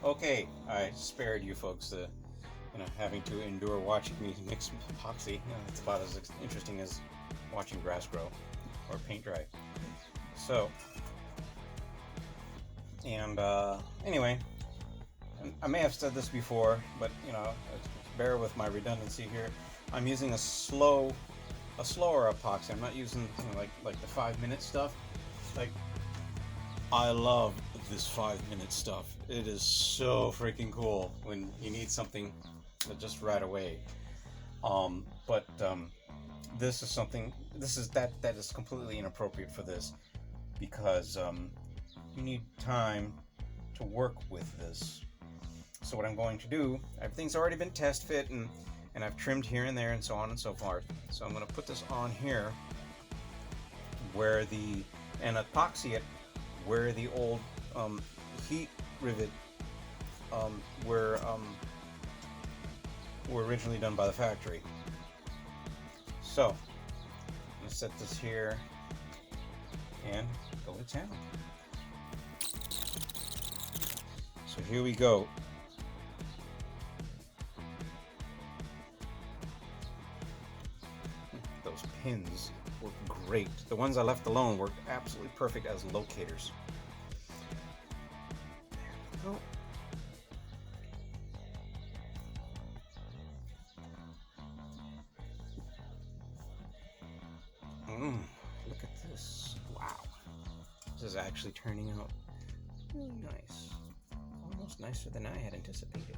Okay, I spared you folks the, having to endure watching me mix epoxy. It's about as interesting as watching grass grow or paint dry. So, and anyway, I may have said this before, but bear with my redundancy here. I'm using a slower epoxy. I'm not using like the 5-minute stuff. Like, I love this 5-minute stuff. It is so freaking cool when you need something just right away. But this is something. That is completely inappropriate for this, because you need time to work with this. So what I'm going to do, everything's already been test fit and I've trimmed here and there and so on and so forth. So I'm going to put this on here and epoxy it where the old heat rivet were originally done by the factory. So I'm going to set this here and go to town. So here we go. Those pins work great. The ones I left alone worked absolutely perfect as locators. There we go. Look at this. Wow. This is actually turning out really nice. Almost nicer than I had anticipated.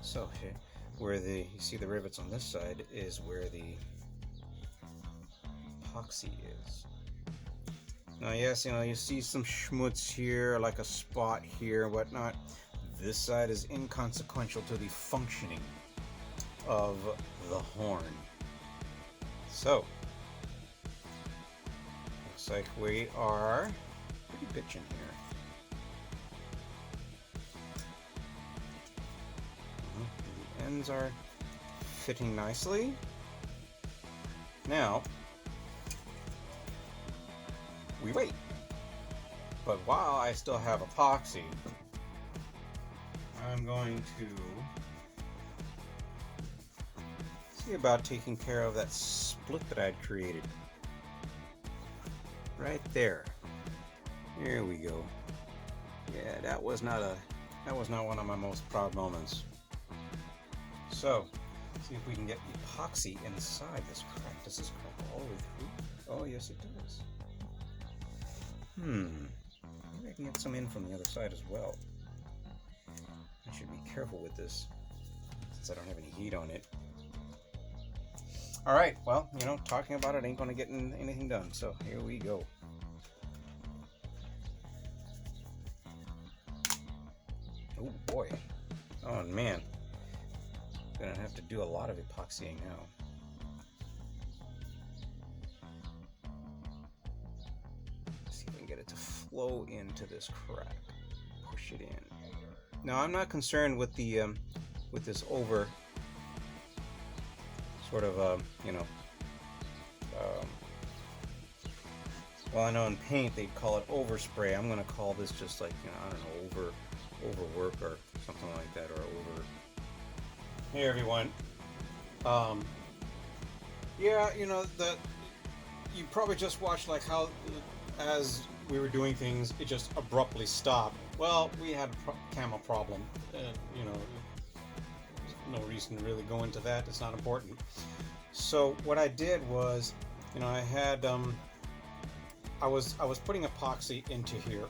So here, where you see the rivets on this side is where the epoxy is. Now, yes, you see some schmutz here, like a spot here and whatnot. This side is inconsequential to the functioning of the horn. So, looks like we are pretty bitchin' here. The ends are fitting nicely. Now, we wait. But while I still have epoxy, I'm going to see about taking care of that split that I'd created. Right there. There we go. Yeah, that was not one of my most proud moments. So, see if we can get epoxy inside this crack. Does this crack all the way through? Oh, yes it does. Maybe I can get some in from the other side as well. I should be careful with this, since I don't have any heat on it. Alright, well, talking about it ain't going to get anything done, so here we go. Oh boy. Oh man. Gonna have to do a lot of epoxying now. Let's see if we can get it to flow into this crack. Push it in. Now, I'm not concerned with the with this over sort of well, I know in paint they call it overspray. I'm gonna call this just like I don't know, overwork or something like that, or over. Hey everyone. Yeah, you probably just watched like how as we were doing things, it just abruptly stopped. Well, we had a camera problem. No reason to really go into that. It's not important. So what I did was, I had I was putting epoxy into here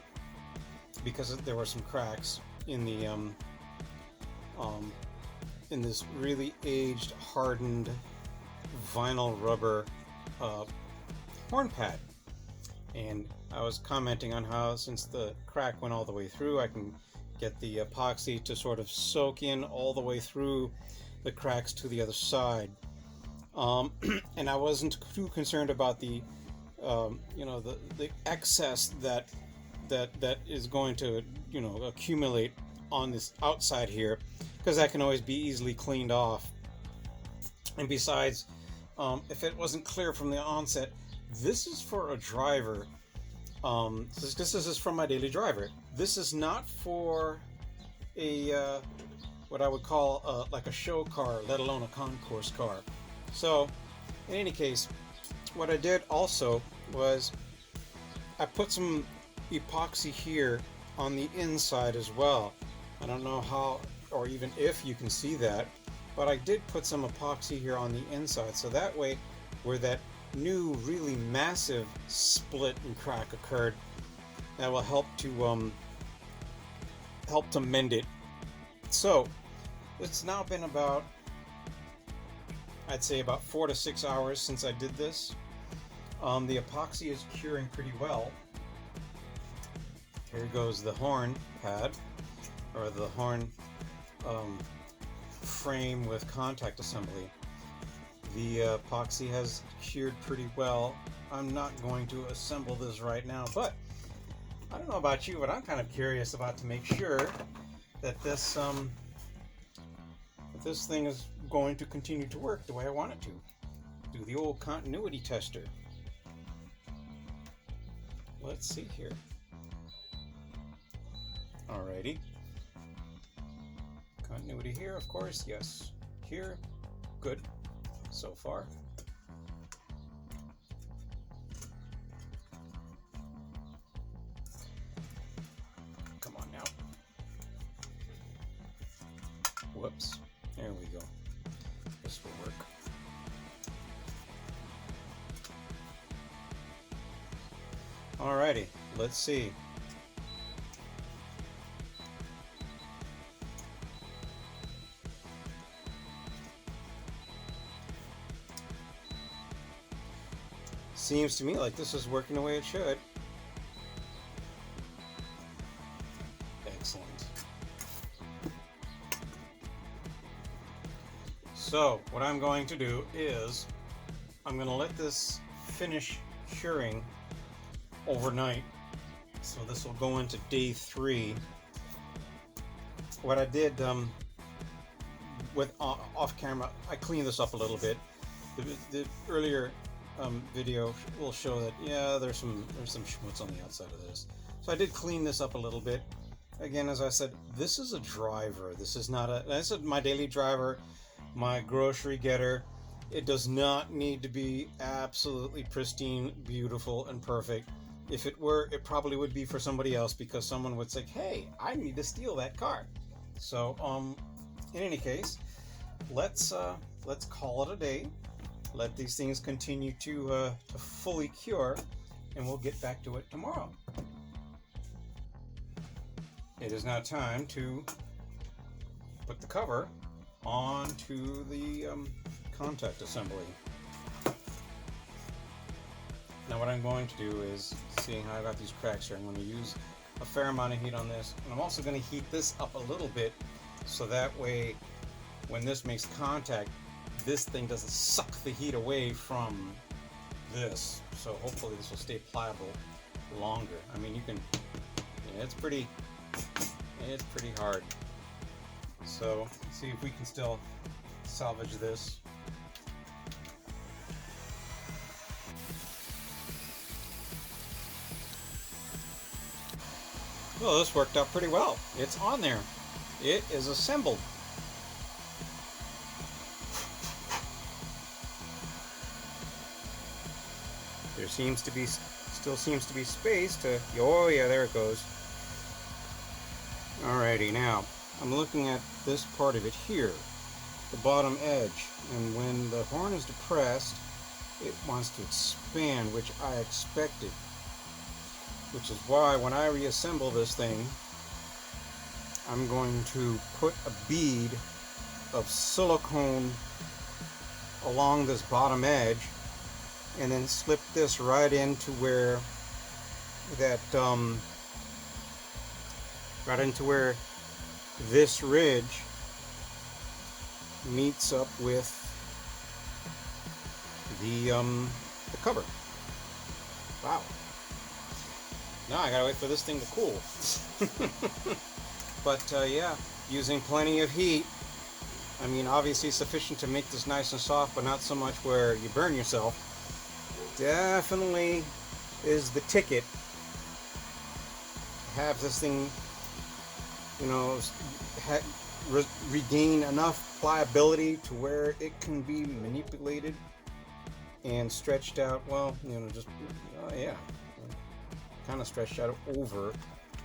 because there were some cracks in the in this really aged, hardened vinyl rubber horn pad. And I was commenting on how, since the crack went all the way through, I can get the epoxy to sort of soak in all the way through the cracks to the other side. And I wasn't too concerned about the the excess that is going to accumulate on this outside here, because that can always be easily cleaned off. And besides, if it wasn't clear from the onset, this is for a driver. This is from my daily driver. This is not for a what I would call like a show car, let alone a concourse car. So, in any case, what I did also was I put some epoxy here on the inside as well. I don't know how or even if you can see that, but I did put some epoxy here on the inside, so that way where that new really massive split and crack occurred, that will help to mend it. So it's now been about, I'd say about 4 to 6 hours since I did this. The epoxy is curing pretty well. Here goes the horn pad, or the horn frame with contact assembly. The epoxy has cured pretty well. I'm not going to assemble this right now, but I don't know about you, but I'm kind of curious about to make sure that this thing is going to continue to work the way I want it to. Do the old continuity tester. Let's see here. Alrighty. Continuity here, of course, yes. Here, good so far. Come on now. Whoops. There we go. This will work. Alrighty, let's see. Seems to me like this is working the way it should. Excellent. So what I'm going to do is I'm going to let this finish curing overnight. So this will go into day 3. What I did with off camera, I cleaned this up a little bit. The earlier video will show that, yeah, there's some schmutz on the outside of this. So I did clean this up a little bit. Again, as I said, this is a driver. This is not this is my daily driver, my grocery getter. It does not need to be absolutely pristine, beautiful, and perfect. If it were, it probably would be for somebody else, because someone would say, hey, I need to steal that car. So in any case, let's call it a day. Let these things continue to fully cure, and we'll get back to it tomorrow. It is now time to put the cover onto the contact assembly. Now what I'm going to do is, seeing how I got these cracks here, I'm going to use a fair amount of heat on this, and I'm also going to heat this up a little bit, so that way when this makes contact, this thing doesn't suck the heat away from this. So hopefully this will stay pliable longer. I mean, you can, yeah, it's pretty hard. So let's see if we can still salvage this. Well, this worked out pretty well. It's on there. It is assembled. There still seems to be space to, oh yeah, there it goes. Alrighty, now I'm looking at this part of it here, the bottom edge, and when the horn is depressed, it wants to expand, which I expected. Which is why when I reassemble this thing, I'm going to put a bead of silicone along this bottom edge, and then slip this right into where that right into where this ridge meets up with the cover. Wow. Now I gotta wait for this thing to cool. But yeah, using plenty of heat, I mean, obviously sufficient to make this nice and soft, but not so much where you burn yourself. Definitely is the ticket. Have this thing, you know, regain enough pliability to where it can be manipulated and stretched out. Well, you know, just yeah, kind of stretched out over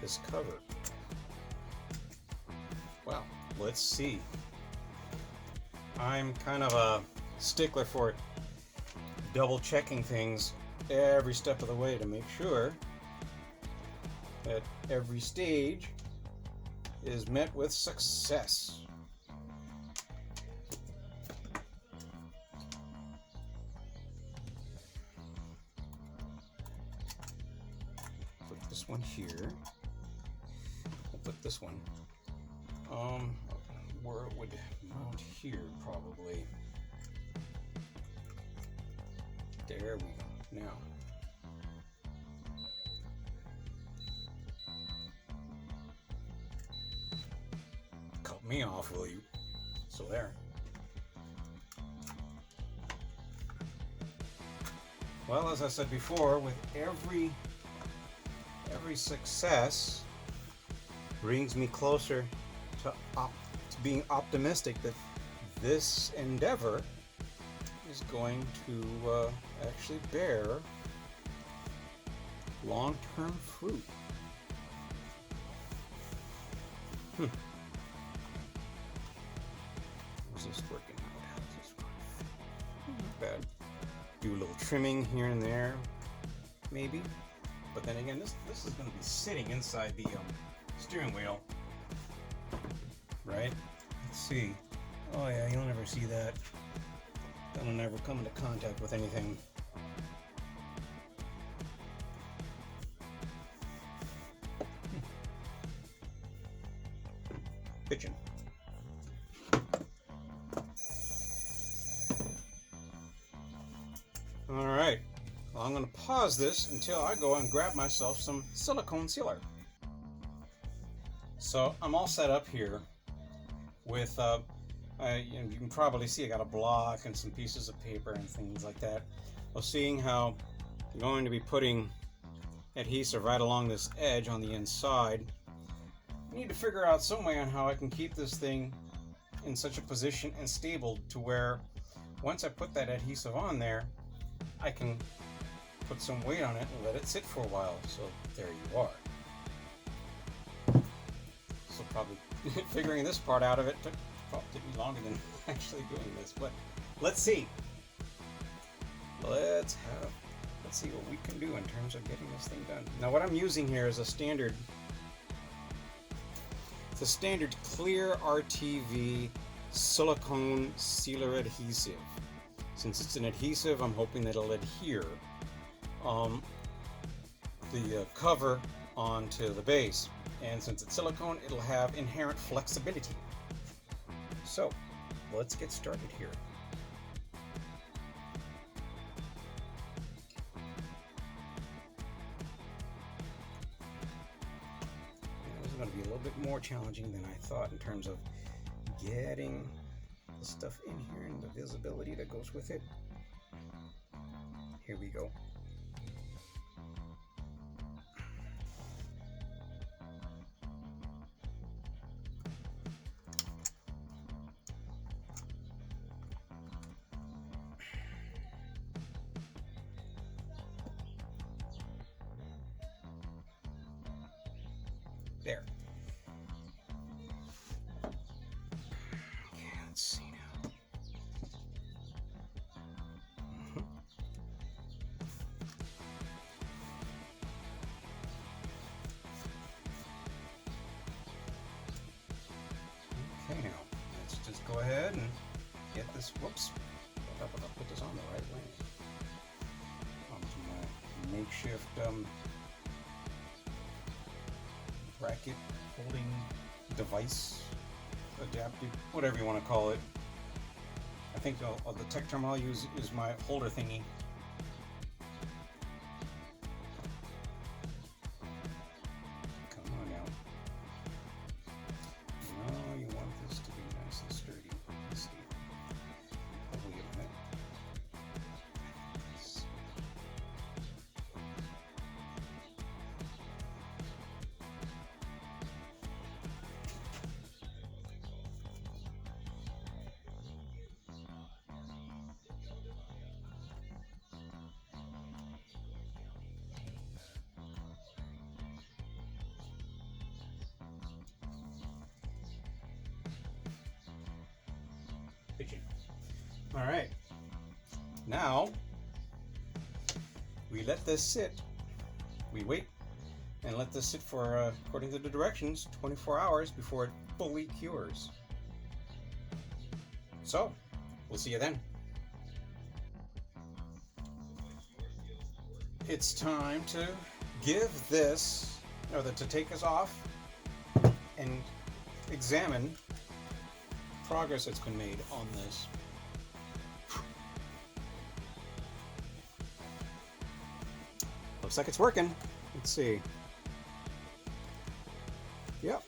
this cover. Well, let's see. I'm kind of a stickler for double checking things every step of the way to make sure that every stage is met with success. Put this one here. We'll put this one where it would mount here, probably. There we go. Now, cut me off, will you? So there. Well, as I said before, with every success brings me closer to being optimistic that this endeavor is going to actually bear long-term fruit. How's this working out? How's this going? Not bad. Do a little trimming here and there, maybe. But then again, this is going to be sitting inside the steering wheel, right? Let's see. Oh yeah, you'll never see that. That'll never come into contact with anything. Pitching. All right. Well, I'm going to pause this until I go and grab myself some silicone sealer. So I'm all set up here with, you can probably see I got a block and some pieces of paper and things like that. Well, seeing how I'm going to be putting adhesive right along this edge on the inside, I need to figure out some way on how I can keep this thing in such a position and stable to where once I put that adhesive on there, I can put some weight on it and let it sit for a while. So there you are. So probably figuring this part out of it took me longer than actually doing this, but let's see. Let's see what we can do in terms of getting this thing done. Now what I'm using here is a standard clear RTV silicone sealer adhesive. Since it's an adhesive, I'm hoping that it'll adhere the cover onto the base. And since it's silicone, it'll have inherent flexibility. So, let's get started here. This is going to be a little bit more challenging than I thought in terms of getting the stuff in here and the visibility that goes with it. Here we go. There. Okay, let's see now. Okay, now let's just go ahead and get this. Whoops! I'll put this on the right way. Onto my makeshift bracket holding device, adaptive, whatever you want to call it. I think the tech term I'll use is my holder thingy. Come on now. No, you want this to be nice and sturdy. pitching. All right. Now we let this sit. We wait and let this sit for, according to the directions, 24 hours before it fully cures. So, we'll see you then. It's time to give this, or to take this off and examine progress that's been made on this. Looks like it's working. Let's see. Yep.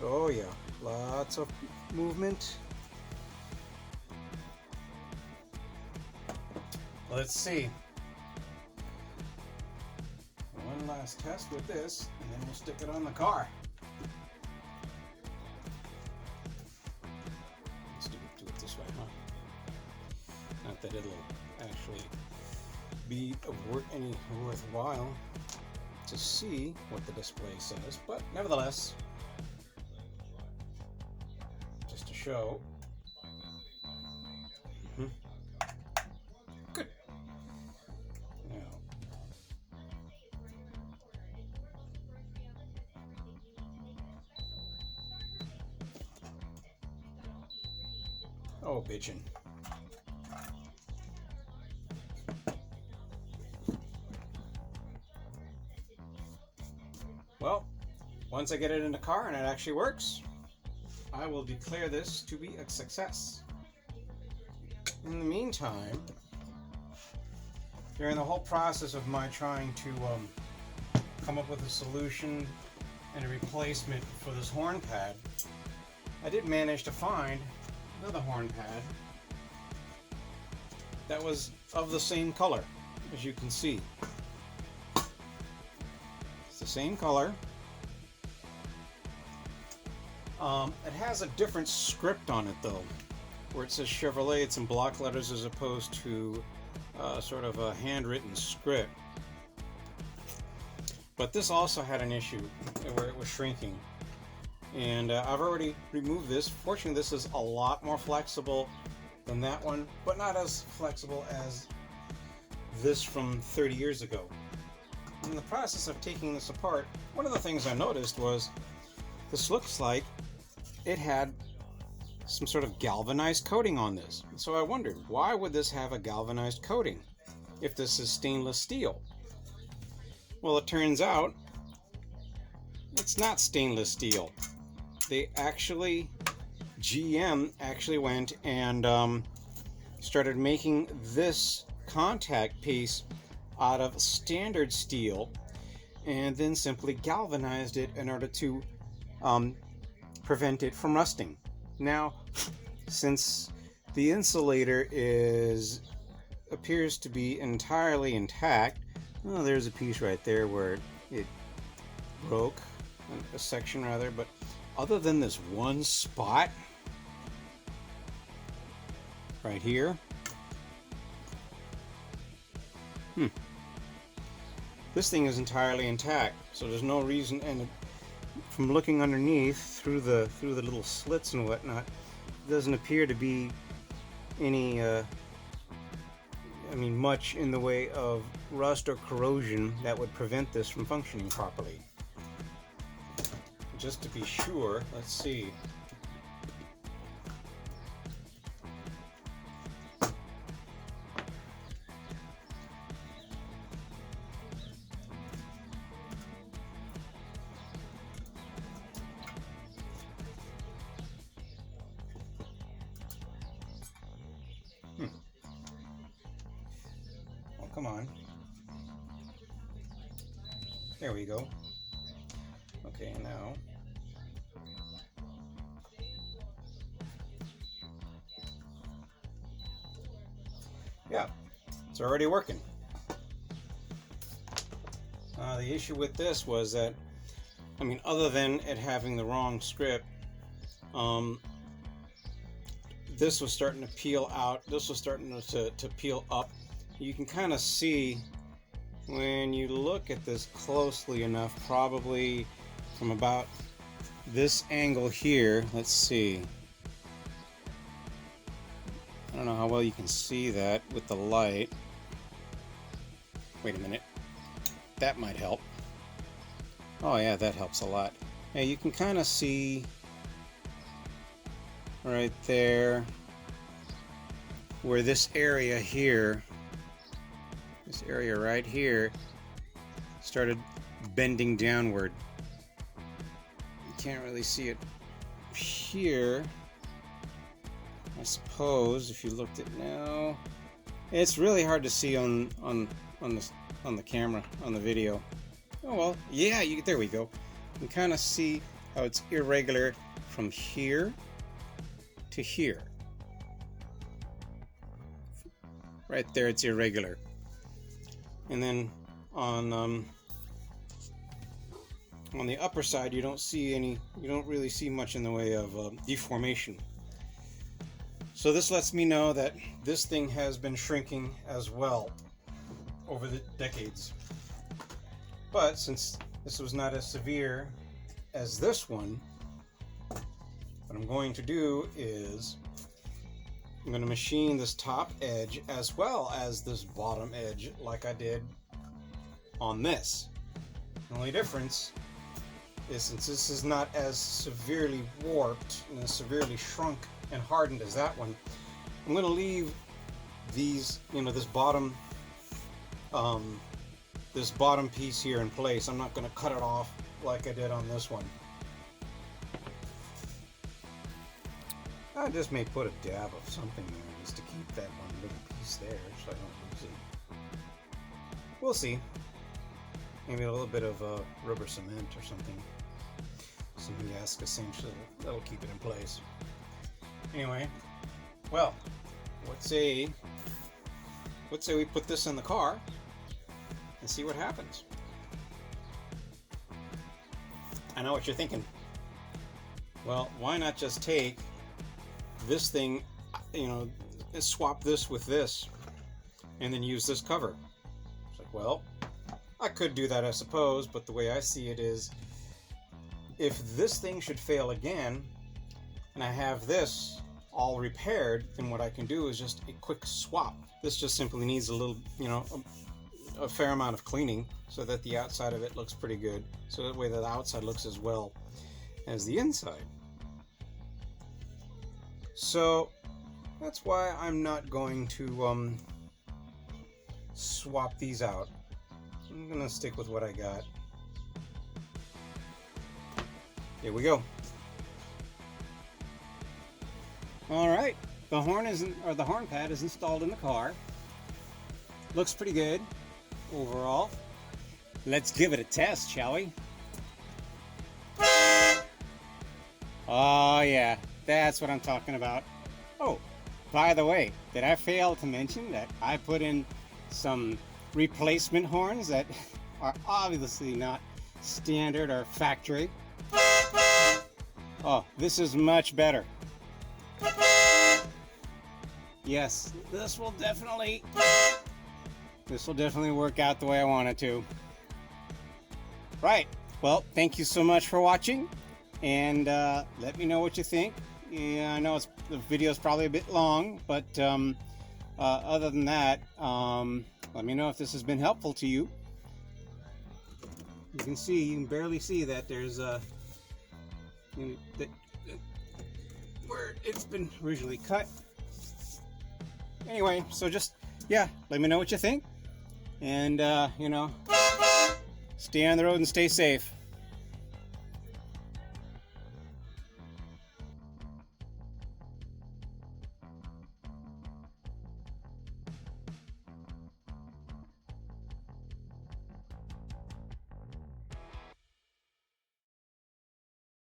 Oh yeah, lots of movement. Let's see. One last test with this, and then we'll stick it on the car. Let's do it this way, huh? Not that it'll actually be any worthwhile to see what the display says, but nevertheless, just to show. Good. Now, oh, bitchin'. Well, once I get it in the car and it actually works, I will declare this to be a success. In the meantime, during the whole process of my trying to come up with a solution and a replacement for this horn pad, I did manage to find another horn pad that was of the same color, as you can see. It's the same color. It has a different script on it though, where it says Chevrolet. It's in block letters as opposed to sort of a handwritten script. But this also had an issue where it was shrinking, and I've already removed this. Fortunately, this is a lot more flexible than that one, but not as flexible as this from 30 years ago. In the process of taking this apart, one of the things I noticed was this looks like it had some sort of galvanized coating on this. So I wondered, why would this have a galvanized coating if this is stainless steel? Well, it turns out it's not stainless steel. GM actually went and started making this contact piece out of standard steel and then simply galvanized it in order to prevent it from rusting. Now, since the insulator appears to be entirely intact, well, there's a piece right there where it broke, a section rather, but other than this one spot right here, this thing is entirely intact, so there's no reason. And from looking underneath through the little slits and whatnot, it doesn't appear to be any much in the way of rust or corrosion that would prevent this from functioning properly. Just to be sure, let's see. Oh, come on. There we go. Okay, now. Yeah, it's already working. The issue with this was that, other than it having the wrong script, this was starting to peel out. This was starting to peel up. You can kind of see when you look at this closely enough, probably from about this angle here. Let's see. I don't know how well you can see that with the light. Wait a minute. That might help. Oh yeah, that helps a lot. Yeah, you can kind of see right there where this area here, this area right here, started bending downward. You can't really see it here. I suppose if you looked at now, it's really hard to see on the camera, on the video. Oh well, yeah, there we go. You can kind of see how it's irregular from here to here. Right there, it's irregular. And then on the upper side, you don't really see much in the way of deformation. So this lets me know that this thing has been shrinking as well over the decades. But since this was not as severe as this one, what I'm going to do is I'm going to machine this top edge as well as this bottom edge like I did on this. The only difference is, since this is not as severely warped and as severely shrunk and hardened as that one, I'm going to leave these, this bottom piece here in place. I'm not going to cut it off like I did on this one. I just may put a dab of something there just to keep that one little piece there so I don't lose it. We'll see. Maybe a little bit of rubber cement or something. Some Yaska essentially that'll keep it in place. Anyway, well, let's say we put this in the car and see what happens. I know what you're thinking. Well, why not just take this thing, swap this with this and then use this cover? It's like, well, I could do that, I suppose, but the way I see it is, if this thing should fail again and I have this all repaired, then what I can do is just a quick swap. This just simply needs a little, a fair amount of cleaning so that the outside of it looks pretty good, so that way the outside looks as well as the inside. So that's why I'm not going to swap these out. I'm gonna stick with what I got. Here we go. All right, the horn pad is installed in the car. Looks pretty good overall. Let's give it a test, shall we? Oh yeah, that's what I'm talking about. Oh, by the way, did I fail to mention that I put in some replacement horns that are obviously not standard or factory? Oh, this is much better. Yes, this will definitely work out the way I want it to. Right, well, thank you so much for watching, and let me know what you think. Yeah, I know the video is probably a bit long, but other than that, let me know if this has been helpful to you. You can barely see that there's where it's been originally cut. Anyway, so just, yeah, let me know what you think, and stay on the road and stay safe.